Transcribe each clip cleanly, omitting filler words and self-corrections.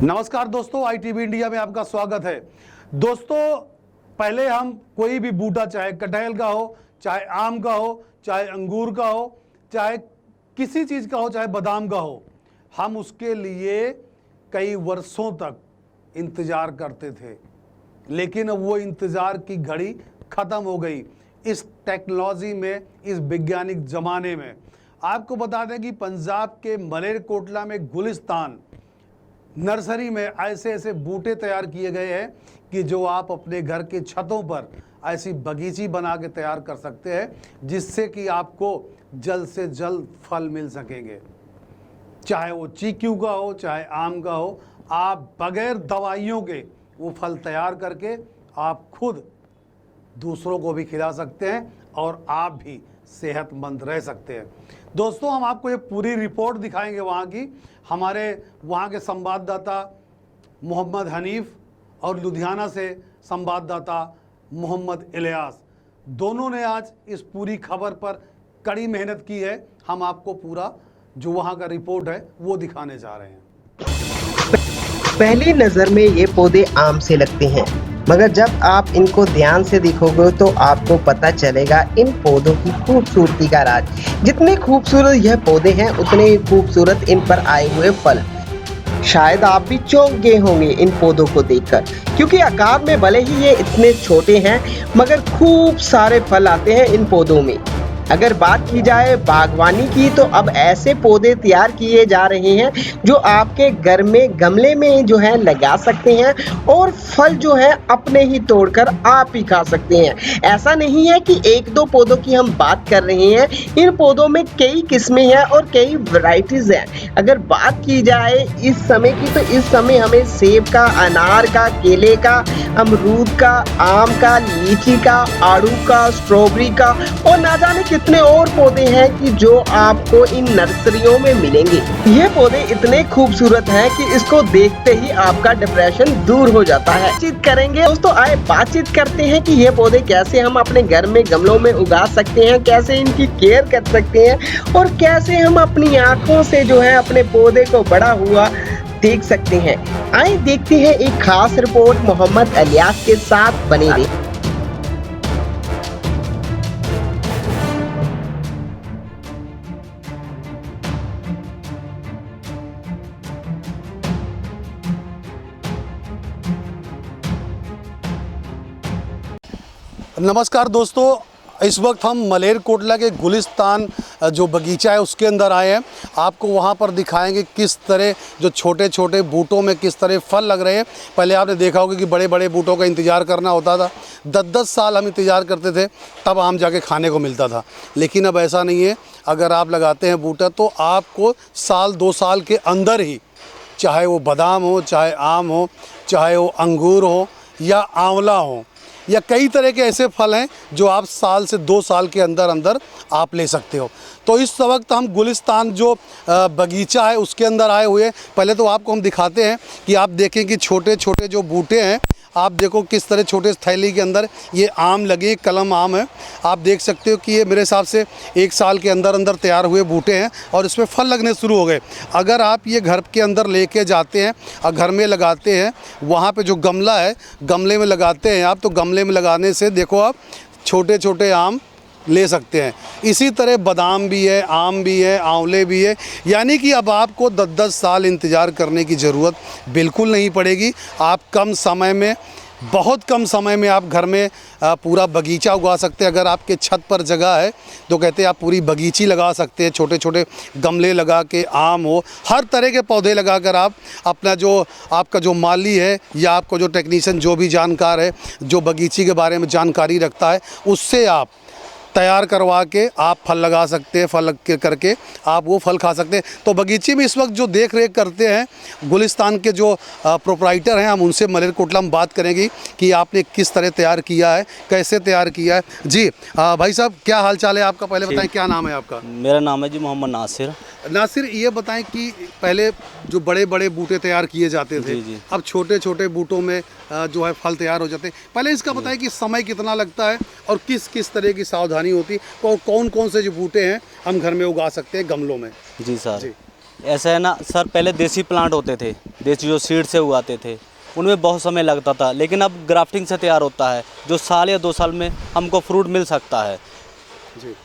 नमस्कार दोस्तों, ITV India में आपका स्वागत है। दोस्तों, पहले हम कोई भी बूटा, चाहे कटहल का हो, चाहे आम का हो, चाहे अंगूर का हो, चाहे किसी चीज़ का हो, चाहे बादाम का हो, हम उसके लिए कई वर्षों तक इंतज़ार करते थे। लेकिन अब वो इंतज़ार की घड़ी ख़त्म हो गई। इस टेक्नोलॉजी में, इस वैज्ञानिक ज़माने में आपको बता दें कि पंजाब के मलेरकोटला में गुलिस्तान नर्सरी में ऐसे ऐसे बूटे तैयार किए गए हैं कि जो आप अपने घर के छतों पर ऐसी बगीची बना के तैयार कर सकते हैं, जिससे कि आपको जल्द से जल्द फल मिल सकेंगे। चाहे वो चीकू का हो, चाहे आम का हो, आप बगैर दवाइयों के वो फल तैयार करके आप खुद दूसरों को भी खिला सकते हैं और आप भी सेहतमंद रह सकते हैं। दोस्तों, हम आपको ये पूरी रिपोर्ट दिखाएंगे वहाँ की। हमारे वहाँ के संवाददाता मोहम्मद हनीफ और लुधियाना से संवाददाता मोहम्मद इलियास, दोनों ने आज इस पूरी खबर पर कड़ी मेहनत की है। हम आपको पूरा जो वहाँ का रिपोर्ट है वो दिखाने जा रहे हैं। पहली नजर में ये पौधे आम से लगते हैं, मगर जब आप इनको ध्यान से देखोगे तो आपको पता चलेगा इन पौधों की खूबसूरती का राज। जितने खूबसूरत यह पौधे हैं, उतने ही खूबसूरत इन पर आए हुए फल। शायद आप भी चौंक गए होंगे इन पौधों को देखकर, क्योंकि आकार में भले ही ये इतने छोटे हैं, मगर खूब सारे फल आते हैं इन पौधों में। अगर बात की जाए बागवानी की, तो अब ऐसे पौधे तैयार किए जा रहे हैं जो आपके घर में गमले में जो है लगा सकते हैं और फल जो है अपने ही तोड़कर आप ही खा सकते हैं। ऐसा नहीं है कि एक दो पौधों की हम बात कर रहे हैं, इन पौधों में कई किस्में हैं और कई वैरायटीज हैं। अगर बात की जाए इस समय की, तो इस समय हमें सेब का, अनार का, केले का, अमरूद का, आम का, लीची का, आड़ू का, स्ट्रॉबेरी का और ना जाने कितने और पौधे हैं कि जो आपको इन नर्सरियों में मिलेंगे। ये पौधे इतने खूबसूरत हैं कि इसको देखते ही आपका डिप्रेशन दूर हो जाता है। बातचीत करेंगे दोस्तों, आए बातचीत करते हैं कि ये पौधे कैसे हम अपने घर में गमलों में उगा सकते हैं, कैसे इनकी केयर कर सकते हैं और कैसे हम अपनी आंखों से जो है अपने पौधे को बड़ा हुआ देख सकते हैं। आए देखते हैं एक खास रिपोर्ट मोहम्मद इलियास के साथ। बने रहिए। नमस्कार दोस्तों, इस वक्त हम मलेरकोटला के गुलिस्तान जो बगीचा है उसके अंदर आए हैं। आपको वहाँ पर दिखाएंगे किस तरह जो छोटे छोटे बूटों में किस तरह फल लग रहे हैं। पहले आपने देखा होगा कि बड़े बड़े बूटों का इंतज़ार करना होता था, 10-10 साल हम इंतज़ार करते थे, तब आम जाके खाने को मिलता था। लेकिन अब ऐसा नहीं है। अगर आप लगाते हैं बूटा तो आपको साल 2 साल के अंदर ही, चाहे वो बादाम हो, चाहे आम हो, चाहे वो अंगूर हो या आंवला हो, या कई तरह के ऐसे फल हैं जो आप साल से 2 साल के अंदर अंदर आप ले सकते हो। तो इस वक्त हम गुलिस्तान जो बगीचा है उसके अंदर आए हुए हैं। पहले तो आपको हम दिखाते हैं कि आप देखें कि छोटे छोटे जो बूटे हैं, आप देखो किस तरह छोटे थैली के अंदर ये आम लगे, कलम आम है। आप देख सकते हो कि ये मेरे हिसाब से 1 साल के अंदर अंदर तैयार हुए बूटे हैं और इसमें फल लगने शुरू हो गए। अगर आप ये घर के अंदर लेके जाते हैं और घर में लगाते हैं, वहाँ पे जो गमला है, गमले में लगाते हैं आप, तो गमले में लगाने से देखो आप छोटे छोटे आम ले सकते हैं। इसी तरह बादाम भी है, आम भी है, आंवले भी है। यानी कि अब आपको 10-10 साल इंतज़ार करने की ज़रूरत बिल्कुल नहीं पड़ेगी। आप कम समय में, बहुत कम समय में आप घर में पूरा बगीचा उगा सकते हैं। अगर आपके छत पर जगह है तो कहते हैं आप पूरी बगीची लगा सकते हैं। छोटे छोटे गमले लगा के, आम हो, हर तरह के पौधे लगाकर आप अपना जो आपका जो माली है या आपको जो टेक्नीशियन जो भी जानकार है, जो बगीची के बारे में जानकारी रखता है, उससे आप तैयार करवा के आप फल लगा सकते हैं। फल करके आप वो फल खा सकते हैं। तो बगीचे में इस वक्त जो देख रेख करते हैं गुलिस्तान के जो प्रोप्राइटर हैं, हम उनसे मलेरकोटला में बात करेंगे कि आपने किस तरह तैयार किया है, कैसे तैयार किया है। जी भाई साहब, क्या हाल चाल है आपका? पहले बताएं क्या नाम है आपका? मेरा नाम है जी मोहम्मद नासिर। नासिर, ये बताएं कि पहले जो बड़े बड़े बूटे तैयार किए जाते थे, जी। अब छोटे छोटे बूटों में जो है फल तैयार हो जाते हैं। पहले इसका बताएं कि समय कितना लगता है और किस किस तरह की सावधानी होती है, और कौन कौन से जो बूटे हैं हम घर में उगा सकते हैं गमलों में? जी सर, ऐसा है ना सर, पहले देसी प्लांट होते थे, देसी जो सीड से उगाते थे, उनमें बहुत समय लगता था, लेकिन अब ग्राफ्टिंग से तैयार होता है जो साल या 2 साल में हमको फ्रूट मिल सकता है।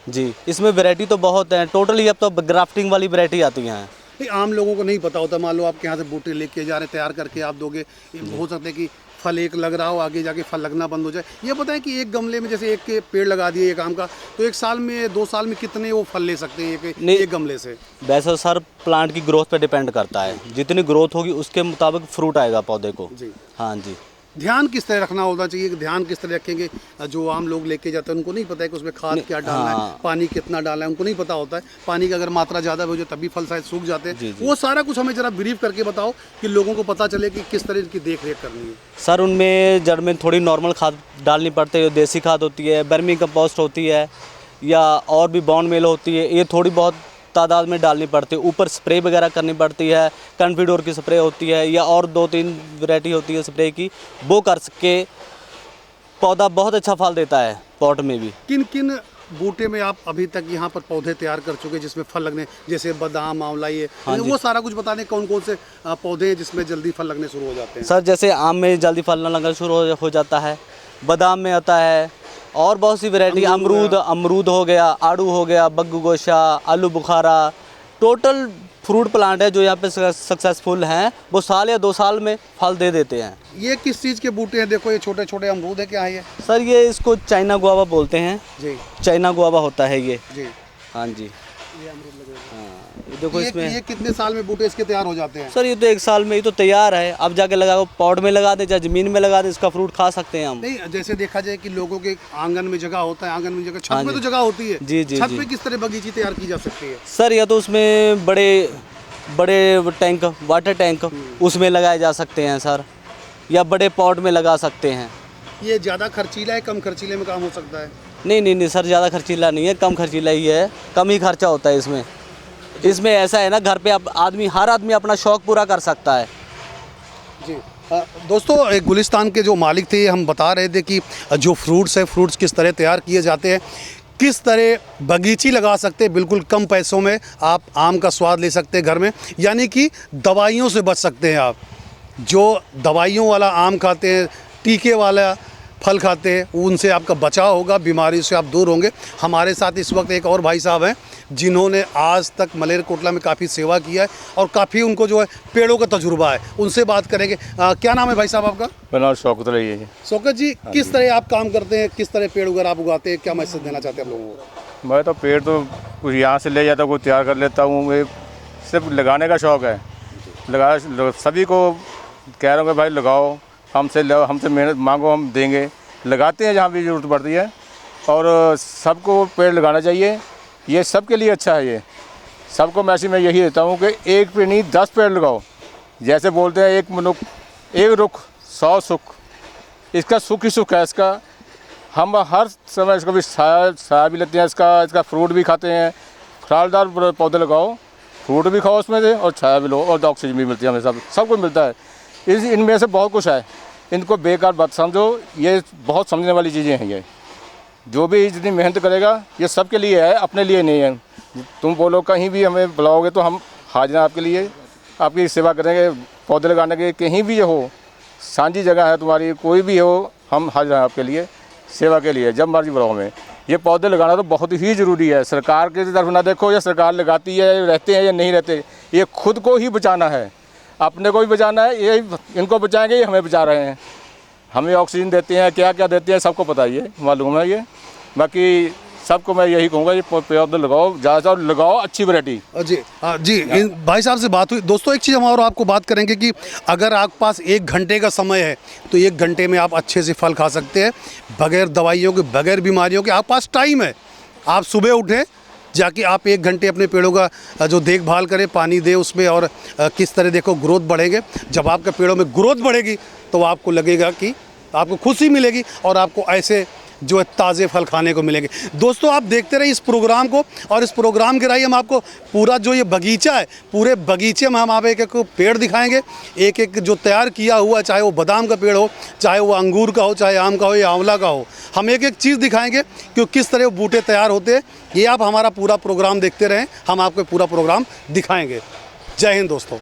जी, इसमें वैरायटी तो बहुत है, टोटली अब तो ग्राफ्टिंग वाली वैरायटी आती हैं। नहीं, आम लोगों को नहीं पता होता। मान लो आपके यहाँ से बूटे लेके जा रहे, तैयार करके आप दोगे, ये हो सकता है कि फल एक लग रहा हो, आगे जाके फल लगना बंद हो जाए। ये पता है कि एक गमले में जैसे एक के पेड़ लगा दिए एक आम का, तो 1 साल में 2 साल में कितने वो फल ले सकते हैं एक गमले से? वैसे सर प्लांट की ग्रोथ पे डिपेंड करता है, जितनी ग्रोथ होगी उसके मुताबिक फ्रूट आएगा पौधे को। जी। हाँ जी। ध्यान किस तरह रखना होना चाहिए, कि ध्यान किस तरह रखेंगे? जो आम लोग लेके जाते हैं उनको नहीं पता है कि उसमें खाद क्या डालना है, पानी कितना डालना है, उनको नहीं पता होता है। पानी की अगर मात्रा ज़्यादा हो जाए तभी फल शायद सूख जाते हैं। वो सारा कुछ हमें ज़रा ब्रीफ करके बताओ कि लोगों को पता चले कि किस तरह की देख रेख करनी है। सर उनमें जड़ में थोड़ी नॉर्मल खाद डालनी पड़ती है, देसी खाद होती है, वर्मी कंपोस्ट होती है, या और भी बॉन मेल होती है, ये थोड़ी बहुत तादाद में डालनी पड़ती है। ऊपर स्प्रे वगैरह करनी पड़ती है, कन्फिडोर की स्प्रे होती है, या और 2-3 वैरायटी होती है स्प्रे की, वो कर सके पौधा बहुत अच्छा फल देता है पॉट में भी। किन किन बूटे में आप अभी तक यहाँ पर पौधे तैयार कर चुके जिसमें फल लगने, जैसे बादाम, आंवला, ये वो सारा कुछ बता दें कौन कौन से पौधे हैं जिसमें जल्दी फल लगने शुरू हो जाते हैं? सर जैसे आम में जल्दी फल लगना शुरू हो जाता है, बादाम में आता है, और बहुत सी वैरायटी, अमरूद हो गया, आड़ू हो गया, बग्गू गोशा, आलू बुखारा, टोटल फ्रूट प्लांट है जो यहाँ पे सक्सेसफुल हैं, वो साल या 2 साल में फल दे देते हैं। ये किस चीज़ के बूटे हैं? देखो ये छोटे छोटे अमरूद है, क्या है ये? सर ये इसको चाइना गुआवा बोलते हैं जी। चाइना गुआवा होता है ये। जी। हाँ जी। ये अमरूद लगे हुए हैं। हाँ, ये देखो इसमें ये कितने साल में बूटे इसके तैयार हो जाते हैं? सर ये तो 1 साल में ही तो तैयार है, अब जाके लगा पॉट में लगा दे चाहे ज़मीन में लगा दे, इसका फ्रूट खा सकते हैं हम। नहीं, जैसे देखा जाए कि लोगों के आंगन में जगह होता है, आंगन में जगह, छत में तो जगह होती है। जी जी। छत पे किस तरह बगीची तैयार की जा सकती है? सर या तो उसमें बड़े टैंक, वाटर टैंक उसमें लगाए जा सकते हैं सर, या बड़े पॉट में लगा सकते हैं। ये ज़्यादा खर्चीला है, कम खर्चीले में काम हो सकता है? नहीं सर, ज़्यादा खर्चीला नहीं है, कम खर्चीला ही है, कम ही खर्चा होता है इसमें। इसमें ऐसा है ना, घर पे अब हर आदमी अपना शौक पूरा कर सकता है। जी। दोस्तों, एक गुलिस्तान के जो मालिक थे, हम बता रहे थे कि जो फ्रूट्स है, फ्रूट्स किस तरह तैयार किए जाते हैं, किस तरह बगीची लगा सकते हैं, बिल्कुल कम पैसों में आप आम का स्वाद ले सकते हैं घर में, यानी कि दवाइयों से बच सकते हैं आप। जो दवाइयों वाला आम खाते हैं, टीके वाला फल खाते हैं, उनसे आपका बचाव होगा, बीमारी से आप दूर होंगे। हमारे साथ इस वक्त एक और भाई साहब हैं जिन्होंने आज तक मलेरकोटला में काफ़ी सेवा किया है और काफ़ी उनको जो है पेड़ों का तजुर्बा है, उनसे बात करेंगे। क्या नाम है भाई साहब आपका? मेरा नाम शौकत अली है जी। शौकत जी, किस तरह आप काम करते हैं, किस तरह पेड़ वगैरह आप उगाते हैं, क्या मैसेज देना चाहते हैं आप लोगों को? मैं तो पेड़ तो कुछ यहाँ से ले जाता हूँ, कुछ तैयार कर लेता हूँ, मैं सिर्फ लगाने का शौक़ है। सभी को कह रहा हूँ कि भाई लगाओ, हमसे मेहनत मांगो, हम देंगे। लगाते हैं जहाँ भी ज़रूरत पड़ती है, और सबको पेड़ लगाना चाहिए, ये सबके लिए अच्छा है। ये सबको मैसेज मैं यही देता हूँ कि एक पेड़ नहीं 10 पेड़ लगाओ। जैसे बोलते हैं एक रुख 100 सुख, इसका सुख ही सुख है इसका। हम हर समय इसका भी छाया भी लेते हैं, इसका फ्रूट भी खाते हैं। फलदार पौधे लगाओ, फ्रूट भी खाओ उसमें से, और छाया भी लो, और ऑक्सीजन भी मिलती है हमें, सब कुछ मिलता है। इनमें से बहुत कुछ है, इनको बेकार मत समझो, ये बहुत समझने वाली चीज़ें हैं। ये जो भी जितनी मेहनत करेगा ये सबके लिए है, अपने लिए नहीं है। तुम बोलो कहीं भी हमें बुलाओगे तो हम हाजिर हैं आपके लिए, आपकी सेवा करेंगे। पौधे लगाने के कहीं भी हो, सांझी जगह है तुम्हारी, कोई भी हो, हम हाजिर हैं आपके लिए, सेवा के लिए, जब मर्जी बुलाओ हमें। ये पौधे लगाना तो बहुत ही ज़रूरी है। सरकार की तरफ ना देखो, या सरकार लगाती है, रहते हैं या नहीं रहते, ये खुद को ही बचाना है, अपने को भी बचाना है। ये इनको बचाएंगे, ये हमें बचा रहे हैं, हमें ऑक्सीजन देते हैं, क्या क्या देते हैं सबको पता ही है, मालूम है ये। बाकी सबको मैं यही कहूँगा, ये पौधे लगाओ, ज़्यादा लगाओ, अच्छी वैरायटी। जी जी, भाई साहब से बात हुई। दोस्तों, एक चीज़ हम और आपको बात करेंगे कि अगर आपके पास 1 घंटे का समय है तो 1 घंटे में आप अच्छे से फल खा सकते हैं, बगैर दवाइयों के, बगैर बीमारियों के। आपके पास टाइम है, आप सुबह उठें, जाके आप 1 घंटे अपने पेड़ों का जो देखभाल करें, पानी दे उसमें, और किस तरह देखो ग्रोथ बढ़ेंगे। जब आपके पेड़ों में ग्रोथ बढ़ेगी तो आपको लगेगा कि आपको खुशी मिलेगी, और आपको ऐसे जो है ताज़े फल खाने को मिलेंगे। दोस्तों, आप देखते रहिए इस प्रोग्राम को, और इस प्रोग्राम के राही हम आपको पूरा जो ये बगीचा है, पूरे बगीचे में हम आप एक एक पेड़ दिखाएंगे, एक एक जो तैयार किया हुआ है, चाहे वो बादाम का पेड़ हो, चाहे वो अंगूर का हो, चाहे आम का हो या आंवला का हो। हम एक एक चीज़ दिखाएंगे कि किस तरह वो बूटे तैयार होते हैं। ये आप हमारा पूरा प्रोग्राम देखते रहें, हम आपको पूरा प्रोग्राम दिखाएंगे। जय हिंद दोस्तों।